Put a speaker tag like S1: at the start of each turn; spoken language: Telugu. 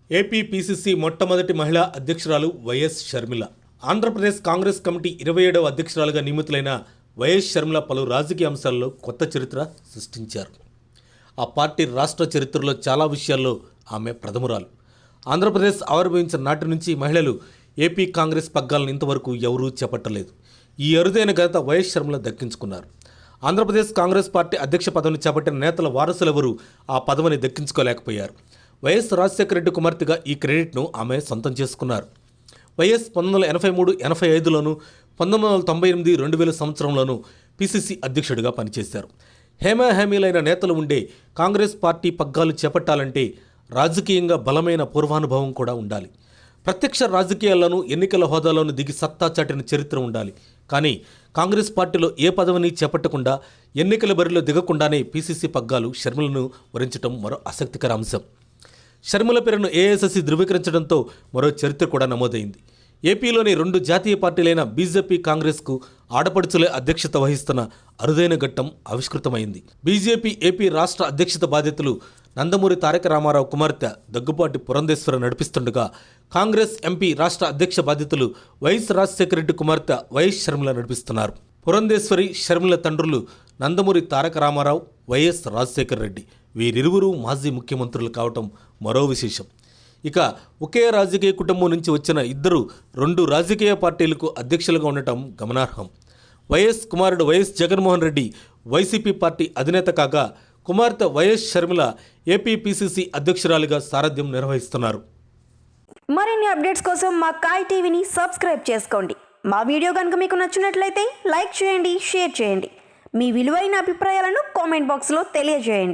S1: ఏపీ పీసీసీ మొట్టమొదటి మహిళా అధ్యక్షురాలు వైఎస్ షర్మిల. ఆంధ్రప్రదేశ్ కాంగ్రెస్ కమిటీ 27వ అధ్యక్షురాలుగా నియమితులైన వైఎస్ షర్మిల పలు రాజకీయ అంశాల్లో కొత్త చరిత్ర సృష్టించారు. ఆ పార్టీ రాష్ట్ర చరిత్రలో చాలా విషయాల్లో ఆమె ప్రథమురాలు. ఆంధ్రప్రదేశ్ ఆవిర్భవించిన నాటి నుంచి మహిళలు ఏపీ కాంగ్రెస్ పగ్గాలను ఇంతవరకు ఎవరూ చేపట్టలేదు. ఈ అరుదైన ఘనత వైఎస్ షర్మిల దక్కించుకున్నారు. ఆంధ్రప్రదేశ్ కాంగ్రెస్ పార్టీ అధ్యక్ష పదవిని చేపట్టిన నేతల వారసులెవరూ ఆ పదవిని దక్కించుకోలేకపోయారు. వైఎస్ రాజశేఖర రెడ్డి కుమార్తెగా ఈ క్రెడిట్ను ఆమె సొంతం చేసుకున్నారు. వైఎస్ 1983-85లోను 1998-2000 సంవత్సరంలోనూ పీసీసీ అధ్యక్షుడిగా పనిచేశారు. హేమీలైన నేతలు ఉండే కాంగ్రెస్ పార్టీ పగ్గాలు చేపట్టాలంటే రాజకీయంగా బలమైన పూర్వానుభవం కూడా ఉండాలి. ప్రత్యక్ష రాజకీయాల్లోనూ ఎన్నికల హోదాలోనూ దిగి సత్తా చాటిన చరిత్ర ఉండాలి. కానీ కాంగ్రెస్ పార్టీలో ఏ పదవిని చేపట్టకుండా ఎన్నికల బరిలో దిగకుండానే పీసీసీ పగ్గాలు షర్మిలను వరించడం మరో ఆసక్తికర అంశం. షర్మిల పేరును ఏఐసీసీ ధృవీకరించడంతో మరో చరిత్ర కూడా నమోదైంది. ఏపీలోని 2 జాతీయ పార్టీలైన బీజేపీ, కాంగ్రెస్కు ఆడపడుచులే అధ్యక్షత వహిస్తున్న అరుదైన ఘట్టం ఆవిష్కృతమైంది. బీజేపీ ఏపీ రాష్ట్ర అధ్యక్షత బాధ్యతలు నందమూరి తారక రామారావు కుమార్తె దగ్గుబాటి పురంధేశ్వరి నడిపిస్తుండగా, కాంగ్రెస్ ఎంపీ రాష్ట్ర అధ్యక్ష బాధ్యతలు వైఎస్ రాజశేఖర రెడ్డి కుమార్తె వైఎస్ షర్మిల నడిపిస్తున్నారు. పురంధేశ్వరి, షర్మిల తండ్రులు నందమూరి తారక రామారావు, వైఎస్ రాజశేఖర రెడ్డి. వీరిరువురు మాజీ ముఖ్యమంత్రులు కావటం మరో విశేషం. ఇక ఒకే రాజకీయ కుటుంబం నుంచి వచ్చిన ఇద్దరు 2 రాజకీయ పార్టీలకు అధ్యక్షులుగా ఉండటం గమనార్హం. వైఎస్ కుమారుడు YS Jaganmohan Reddy YCP party అధినేత కాగా, కుమార్తె వైఎస్ షర్మిల ఏపీ పీసీసీ అధ్యక్షురాలిగా సారథ్యం నిర్వహిస్తున్నారు.
S2: మరిన్ని అప్డేట్స్ కోసం మా కాయ్ టీవీని సబ్స్క్రైబ్ చేసుకోండి. మా వీడియో కనుక మీకు నచ్చినట్లయితే లైక్ చేయండి, షేర్ చేయండి. మీ విలువైన అభిప్రాయాలను కామెంట్ బాక్స్లో తెలియజేయండి.